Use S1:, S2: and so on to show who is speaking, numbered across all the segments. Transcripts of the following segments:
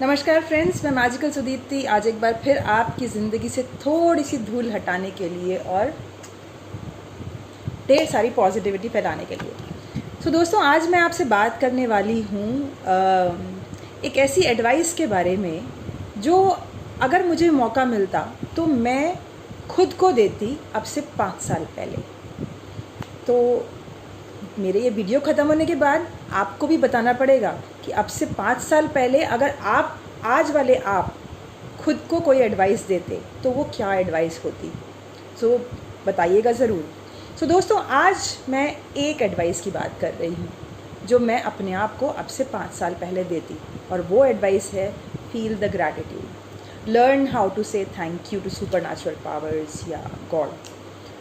S1: नमस्कार फ्रेंड्स, मैं मैजिकल सुदीप्ति आज एक बार फिर आपकी ज़िंदगी से थोड़ी सी धूल हटाने के लिए और ढेर सारी पॉजिटिविटी फैलाने के लिए। दोस्तों, आज मैं आपसे बात करने वाली हूँ एक ऐसी एडवाइस के बारे में जो अगर मुझे मौका मिलता तो मैं खुद को देती अब से 5 साल पहले। तो मेरे ये वीडियो ख़त्म होने के बाद आपको भी बताना पड़ेगा कि अब से 5 साल पहले अगर आप आज वाले आप खुद को कोई एडवाइस देते तो वो क्या एडवाइस होती। बताइएगा ज़रूर। दोस्तों, आज मैं एक एडवाइस की बात कर रही हूँ जो मैं अपने आप को अब से 5 साल पहले देती, और वो एडवाइस है feel the gratitude. Learn how to say thank you to supernatural powers या गॉड।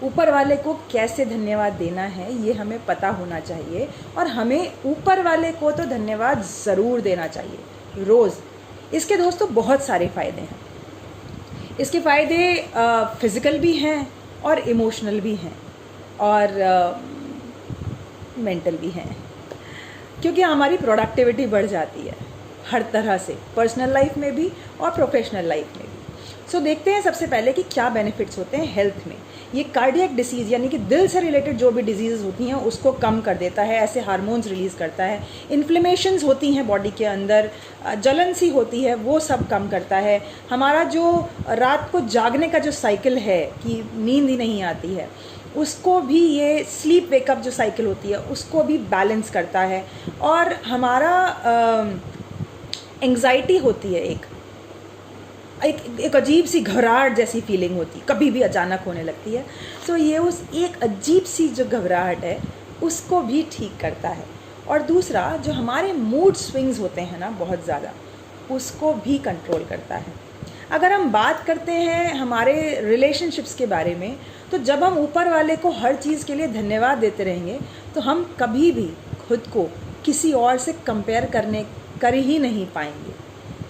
S1: ऊपर वाले को कैसे धन्यवाद देना है ये हमें पता होना चाहिए, और हमें ऊपर वाले को तो धन्यवाद ज़रूर देना चाहिए रोज़। इसके दोस्तों बहुत सारे फ़ायदे हैं। इसके फ़ायदे फ़िज़िकल भी हैं और इमोशनल भी हैं और मेंटल भी हैं, क्योंकि हमारी प्रोडक्टिविटी बढ़ जाती है हर तरह से, पर्सनल लाइफ में भी और प्रोफेशनल लाइफ में भी। देखते हैं सबसे पहले कि क्या बेनिफिट्स होते हैं हेल्थ में। ये कार्डियक डिसीज़ यानी कि दिल से रिलेटेड जो भी डिजीज़ होती हैं उसको कम कर देता है, ऐसे हार्मोन्स रिलीज़ करता है। इन्फ्लेमेशंस होती हैं बॉडी के अंदर, जलन सी होती है, वो सब कम करता है। हमारा जो रात को जागने का जो साइकिल है कि नींद ही नहीं आती है, उसको भी ये स्लीप वेकअप जो साइकिल होती है उसको भी बैलेंस करता है। और हमारा एंग्जाइटी होती है, एक अजीब सी घबराहट जैसी फीलिंग होती, कभी भी अचानक होने लगती है। ये उस एक अजीब सी जो घबराहट है उसको भी ठीक करता है। और दूसरा, जो हमारे मूड स्विंग्स होते हैं ना बहुत ज़्यादा, उसको भी कंट्रोल करता है। अगर हम बात करते हैं हमारे रिलेशनशिप्स के बारे में, तो जब हम ऊपर वाले को हर चीज़ के लिए धन्यवाद देते रहेंगे तो हम कभी भी खुद को किसी और से कंपेयर कर ही नहीं पाएंगे,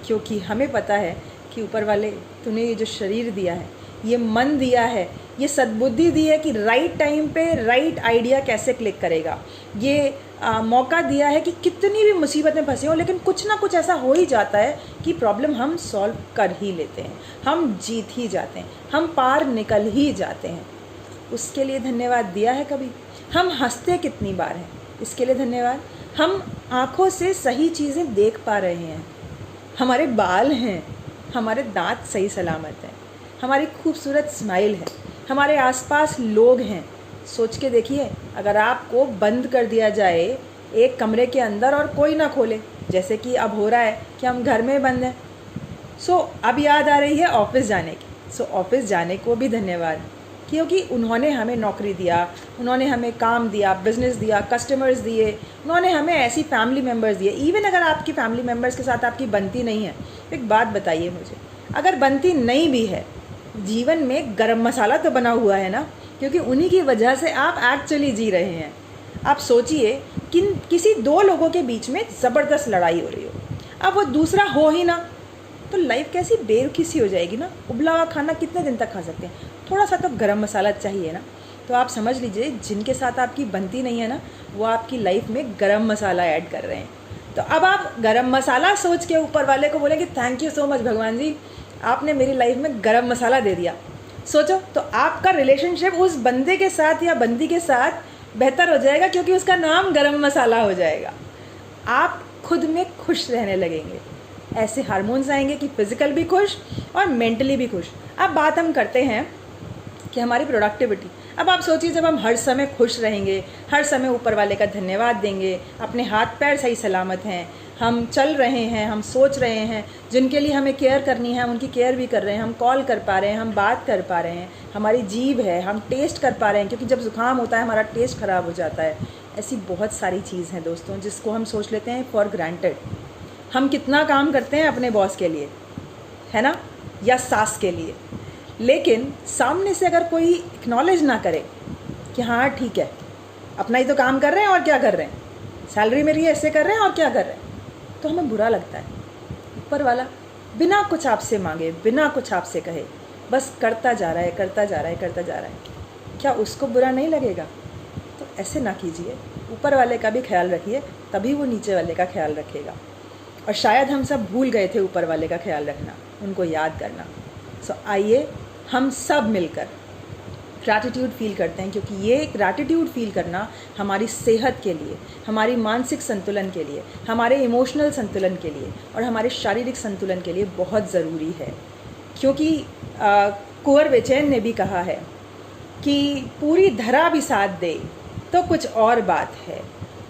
S1: क्योंकि हमें पता है कि ऊपर वाले तूने ये जो शरीर दिया है, ये मन दिया है, ये सद्बुद्धि दी है कि राइट टाइम पे राइट आइडिया कैसे क्लिक करेगा। ये मौका दिया है कि कितनी भी मुसीबत में फंसे हो लेकिन कुछ ना कुछ ऐसा हो ही जाता है कि प्रॉब्लम हम सॉल्व कर ही लेते हैं, हम जीत ही जाते हैं, हम पार निकल ही जाते हैं। उसके लिए धन्यवाद दिया है कभी? हम हंसते कितनी बार हैं, इसके लिए धन्यवाद। हम आँखों से सही चीज़ें देख पा रहे हैं, हमारे बाल हैं, हमारे दांत सही सलामत हैं, हमारी खूबसूरत स्माइल है, हमारे आसपास लोग हैं। सोच के देखिए, अगर आपको बंद कर दिया जाए एक कमरे के अंदर और कोई ना खोले, जैसे कि अब हो रहा है कि हम घर में बंद हैं। अब याद आ रही है ऑफिस जाने की। ऑफिस जाने को भी धन्यवाद, क्योंकि उन्होंने हमें नौकरी दिया, उन्होंने हमें काम दिया, बिज़नेस दिया, कस्टमर्स दिए, उन्होंने हमें ऐसी फैमिली मेम्बर्स दिए। इवन अगर आपकी फैमिली मेम्बर्स के साथ आपकी बनती नहीं है, एक बात बताइए मुझे, अगर बनती नहीं भी है, जीवन में गरम मसाला तो बना हुआ है ना, क्योंकि उन्हीं की वजह से आप एक्चुअली जी रहे हैं। आप सोचिए कि किसी 2 लोगों के बीच में ज़बरदस्त लड़ाई हो रही हो, अब वो दूसरा हो ही ना, तो लाइफ कैसी बेरुखी सी हो जाएगी ना। उबला हुआ खाना कितने दिन तक खा सकते हैं? थोड़ा सा तो गरम मसाला चाहिए ना। तो आप समझ लीजिए, जिनके साथ आपकी बनती नहीं है ना, वो आपकी लाइफ में गरम मसाला ऐड कर रहे हैं। तो अब आप गरम मसाला सोच के ऊपर वाले को बोलेंगे थैंक यू सो मच भगवान जी, आपने मेरी लाइफ में गरम मसाला दे दिया। सोचो, तो आपका रिलेशनशिप उस बंदे के साथ या बंदी के साथ बेहतर हो जाएगा, क्योंकि उसका नाम गरम मसाला हो जाएगा। आप खुद में खुश रहने लगेंगे, ऐसे हार्मोन्स आएंगे कि फिज़िकल भी खुश और मेंटली भी खुश। अब बात हम करते हैं कि हमारी प्रोडक्टिविटी। अब आप सोचिए, जब हम हर समय खुश रहेंगे, हर समय ऊपर वाले का धन्यवाद देंगे, अपने हाथ पैर सही सलामत हैं, हम चल रहे हैं, हम सोच रहे हैं, जिनके लिए हमें केयर करनी है हम उनकी केयर भी कर रहे हैं, हम कॉल कर पा रहे हैं, हम बात कर पा रहे हैं, हमारी जीभ है, हम टेस्ट कर पा रहे हैं, क्योंकि जब ज़ुकाम होता है हमारा टेस्ट ख़राब हो जाता है। ऐसी बहुत सारी चीज़ हैं दोस्तों जिसको हम सोच लेते हैं फॉर ग्रांटेड। हम कितना काम करते हैं अपने बॉस के लिए, है ना, या सास के लिए, लेकिन सामने से अगर कोई एक्नॉलेज ना करे कि हाँ ठीक है, अपना ही तो काम कर रहे हैं और क्या कर रहे हैं, सैलरी मेरी ऐसे कर रहे हैं और क्या कर रहे हैं, तो हमें बुरा लगता है। ऊपर वाला बिना कुछ आपसे मांगे, बिना कुछ आपसे कहे, बस करता जा रहा है, करता जा रहा है, करता जा रहा है, क्या उसको बुरा नहीं लगेगा? ऐसे ना कीजिए, ऊपर वाले का भी ख्याल रखिए, तभी वो नीचे वाले का ख्याल रखेगा। और शायद हम सब भूल गए थे ऊपर वाले का ख्याल रखना, उनको याद करना। सो आइए हम सब मिलकर ग्रैटिट्यूड फील करते हैं, क्योंकि ये ग्रैटिट्यूड फील करना हमारी सेहत के लिए, हमारी मानसिक संतुलन के लिए, हमारे इमोशनल संतुलन के लिए और हमारे शारीरिक संतुलन के लिए बहुत ज़रूरी है। क्योंकि कुंवर बेचैन ने भी कहा है कि पूरी धरा भी साथ दे तो कुछ और बात है,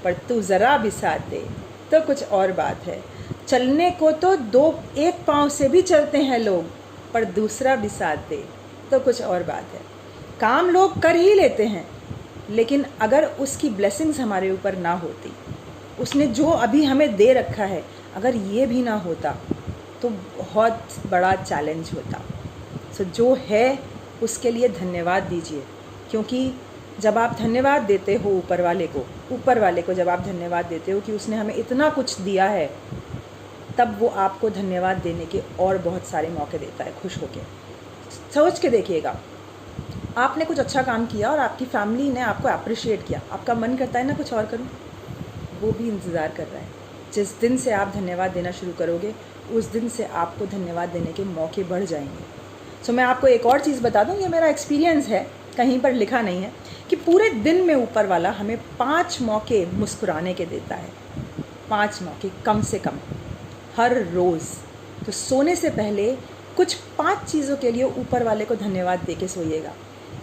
S1: पर तू ज़रा भी साथ दे तो कुछ और बात है। चलने को तो एक पाँव से भी चलते हैं लोग, पर दूसरा भी साथ दे तो कुछ और बात है। काम लोग कर ही लेते हैं, लेकिन अगर उसकी ब्लेसिंग्स हमारे ऊपर ना होती, उसने जो अभी हमें दे रखा है, अगर ये भी ना होता तो बहुत बड़ा चैलेंज होता। सो जो है उसके लिए धन्यवाद दीजिए, क्योंकि जब आप धन्यवाद देते हो ऊपर वाले को जब आप धन्यवाद देते हो कि उसने हमें इतना कुछ दिया है, तब वो आपको धन्यवाद देने के और बहुत सारे मौके देता है खुश होके। सोच के देखिएगा, आपने कुछ अच्छा काम किया और आपकी फैमिली ने आपको अप्रिशिएट किया, आपका मन करता है ना कुछ और करूं, वो भी इंतज़ार कर रहा है। जिस दिन से आप धन्यवाद देना शुरू करोगे, उस दिन से आपको धन्यवाद देने के मौके बढ़ जाएंगे। सो मैं आपको एक और चीज़ बता दूं, ये मेरा एक्सपीरियंस है, कहीं पर लिखा नहीं है, कि पूरे दिन में ऊपर वाला हमें 5 मौके मुस्कुराने के देता है। 5 मौके कम से कम हर रोज़। तो सोने से पहले कुछ 5 चीज़ों के लिए ऊपर वाले को धन्यवाद दे के सोइएगा।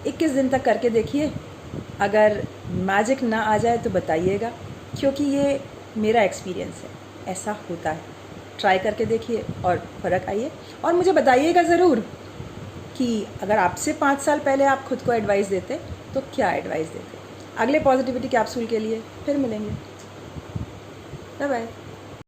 S1: 21 दिन तक करके देखिए, अगर मैजिक ना आ जाए तो बताइएगा, क्योंकि ये मेरा एक्सपीरियंस है, ऐसा होता है। ट्राई करके देखिए और फ़र्क आइए, और मुझे बताइएगा ज़रूर कि अगर आपसे 5 साल पहले आप खुद को एडवाइस देते तो क्या एडवाइस देते। अगले पॉजिटिविटी कैप्सूल के लिए फिर मिलेंगे। Bye bye.